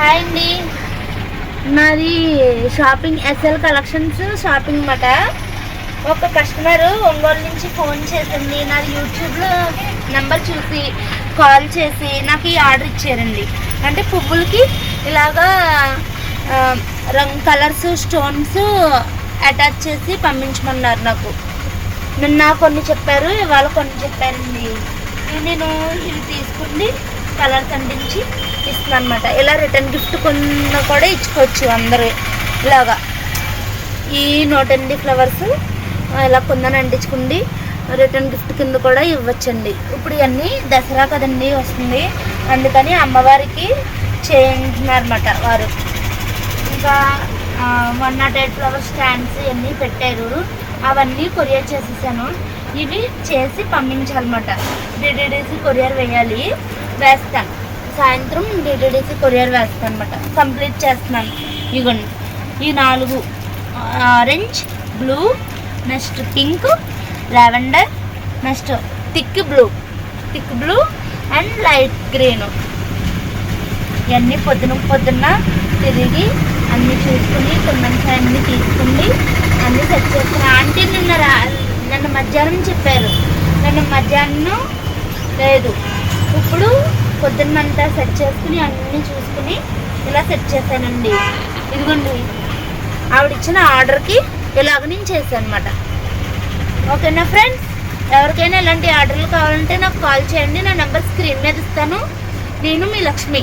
Hi అండి, నాది shopping SL collections shopping మాట. ఒక కస్టమర్ ఒంగోలు నుంచి ఫోన్ చేసింది. నాది యూట్యూబ్లో నెంబర్ చూసి కాల్ చేసి నాకు ఈ ఆర్డర్ ఇచ్చారండి. అంటే పువ్వులకి ఇలాగా రంగు కలర్స్ స్టోన్స్ అటాచ్ చేసి పంపించమన్నారు. నిన్న కొన్ని చెప్పారు, ఇవాళ కొన్ని చెప్పారండి. నేను ఇవి తీసుకుని కలర్స్ అంటించి ఇస్తున్నాను అనమాట. ఇలా రిటర్న్ గిఫ్ట్ కొన్న కూడా ఇచ్చుకోవచ్చు అందరూ. ఇలాగా ఈ 108 ఫ్లవర్స్ ఇలా కొందని అంటించుకుండి రిటర్న్ గిఫ్ట్ కింద కూడా ఇవ్వచ్చండి. ఇప్పుడు ఇవన్నీ దసరా కదండి వస్తుంది, అందుకని అమ్మవారికి చేయించున్నారన్నమాట వారు. ఇంకా 108 ఫ్లవర్ స్టాండ్స్ ఇవన్నీ పెట్టారు, అవన్నీ కొరియర్ చేసేసాను. ఇవి చేసి పంపించాలన్నమాట. డిటిడిసి కొరియర్ వేస్తాను. సాయంత్రం డిటిడిసి కొరియర్ వేస్తాను అనమాట. కంప్లీట్ చేస్తున్నాను. ఇవ్వండి ఈ 4 orange, blue, next pink, lavender, next thick blue and light green. ఇవన్నీ పొద్దున్న తిరిగి అన్నీ చూసుకుని కొన్ని అన్నీ తీసుకుని అన్నీ సెట్ చేసుకుని. ఆంటీ నిన్న మధ్యాహ్నం చెప్పారు, నిన్న మధ్యాహ్నం లేదు. ఇప్పుడు పొద్దున్నంతా సెట్ చేసుకుని అన్నీ చూసుకుని ఇలా సెట్ చేశానండి. ఇదిగోండి ఆవిడిచ్చిన ఆర్డర్కి ఇలాగ నేను చేశాను అనమాట. ఓకేనా ఫ్రెండ్స్, ఎవరికైనా ఇలాంటి ఆర్డర్లు కావాలంటే నాకు కాల్ చేయండి. నా నెంబర్ స్క్రీన్ మీద ఇస్తాను. నేను మీ లక్ష్మి.